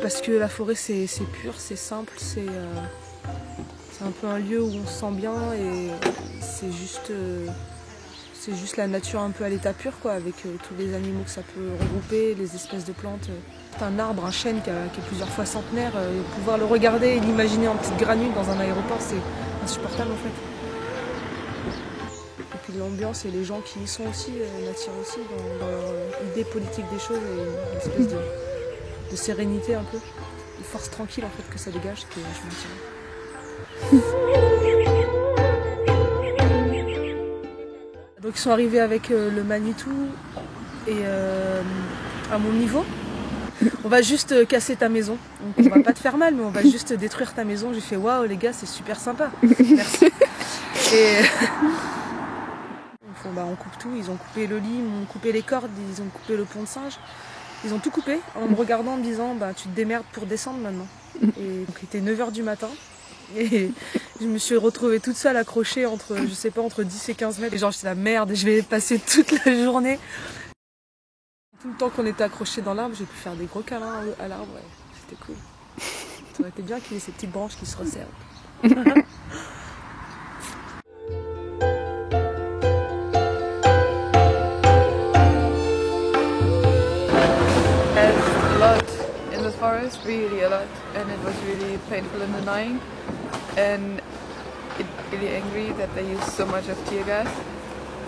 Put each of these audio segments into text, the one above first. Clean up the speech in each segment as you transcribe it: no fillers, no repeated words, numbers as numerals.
parce que la forêt c'est pur, c'est simple, c'est un peu un lieu où on se sent bien et c'est juste la nature un peu à l'état pur, quoi, avec tous les animaux que ça peut regrouper, les espèces de plantes. Un arbre, un chêne qui est plusieurs fois centenaire, pouvoir le regarder et l'imaginer en petites granules dans un aéroport, c'est insupportable en fait. Et puis l'ambiance et les gens qui y sont aussi m'attirent aussi dans leur idée politique des choses et une espèce de sérénité un peu, de force tranquille en fait que ça dégage, que je m'attire. Donc ils sont arrivés avec le Manitou et à mon niveau. On va juste casser ta maison. Donc on va pas te faire mal, mais on va juste détruire ta maison. J'ai fait waouh les gars, c'est super sympa. Merci. Et on coupe tout. Ils ont coupé le lit, ils m'ont coupé les cordes, ils ont coupé le pont de singe. Ils ont tout coupé en me regardant en me disant tu te démerdes pour descendre maintenant. Et donc il était 9h du matin. Et je me suis retrouvée toute seule accrochée entre 10 et 15 mètres. Et genre j'étais la merde, je vais passer toute la journée. Tout le temps qu'on était accrochés dans l'arbre, j'ai pu faire des gros câlins à l'arbre. Ouais. C'était cool. Ça aurait été bien qu'il y ait ces petites branches qui se resserrent. A lot in the forest, really a lot, and it was really painful and annoying, and it really angry that they use so much of tear gas.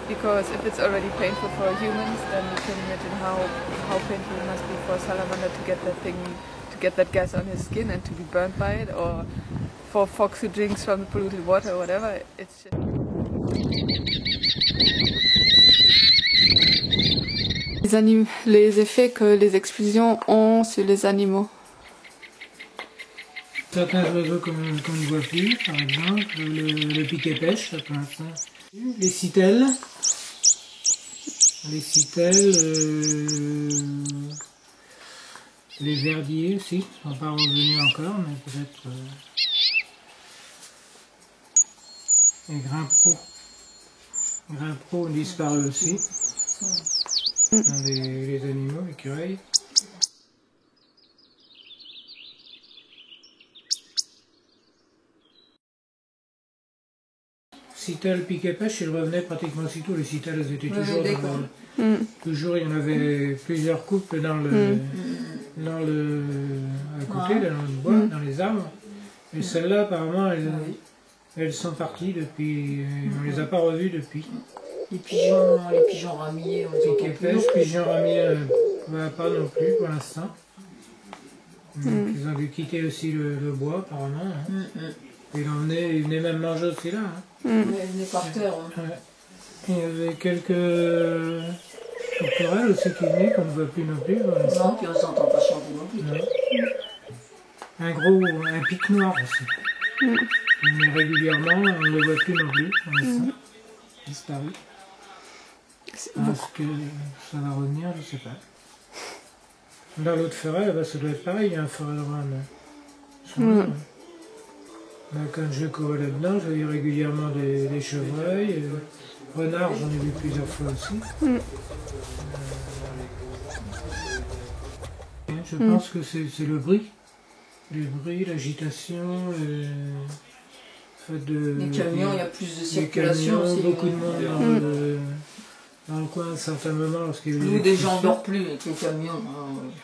Because if it's already painful for humans, then you can imagine how painful it must be for a salamander to get that gas on his skin and to be burned by it, or for a fox who drinks from the polluted water or whatever. It's just... Les effets que les explosions ont sur les animaux. Certains oiseaux qu'on ne voit plus, par exemple, le piquet-pêche, pour l'instant. Les citelles, les verdiers aussi, ils ne sont pas revenus encore, mais peut-être les grimpereaux ont disparu aussi, dans les animaux, les écureuils. Citelles, piquet-pêche, ils revenaient pratiquement aussitôt. Les citelles, elles étaient toujours toujours, il y en avait plusieurs couples dans le à côté, dans le bois, dans les arbres. Et celles-là, apparemment, elles sont parties depuis. On les a pas revues depuis. Les pigeons ramiers, on les entend Piquet-pêche, pigeons ramiers, pas non plus pour l'instant. Ils ont dû quitter aussi le bois, apparemment. Hein. Ils venaient même manger aussi là. Hein. Ils venaient par terre. Hein. Ouais. Il y avait quelques tourterelles aussi qui venaient, qu'on ne voit plus non plus. Non, puis on ne s'entend pas chanter non plus. Ouais. Un pic noir aussi. Il venait régulièrement, on ne le voit plus non plus. Pour l'instant. Disparu. Est-ce que ça va revenir? Je ne sais pas. Dans l'autre forêt, ça doit être pareil, il y a un forêt de rame. Quand je courais là-dedans, je voyais régulièrement des chevreuils, renards, j'en ai vu plusieurs fois aussi. Je pense que c'est le bruit, l'agitation, les camions, il y a plus de circulation aussi. Beaucoup de monde dans le coin à certains moments lorsqu'il y a eu nous, des gens ne dorment plus avec les camions.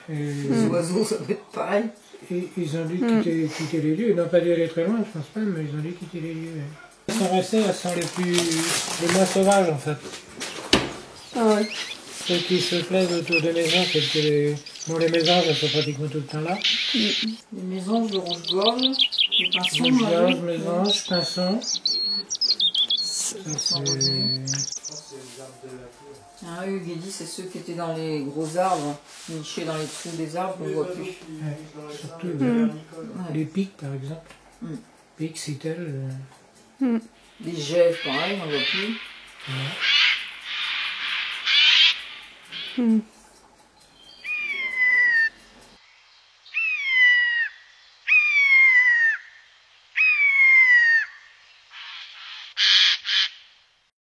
Les oiseaux, ça peut être pareil. Et ils ont dû quitter les lieux. Ils n'ont pas dû aller très loin, je pense pas, mais ils ont dû quitter les lieux. Ils sont restés, elles sont les moins sauvages en fait. Ah ouais. Ceux qui se plaisent autour des maisons, les mésanges, elles sont pratiquement tout le temps là. Les mésanges, le rouge-gorge, les pinsons. Rouge-gorge, mésanges, pinsons. Ah oui, Guédi, c'est ceux qui étaient dans les gros arbres, nichés dans les trous des arbres, on ne voit plus. Ouais, surtout les pics, par exemple. Pics, citelles. Les gèvres, pareil, on ne voit plus. Ouais.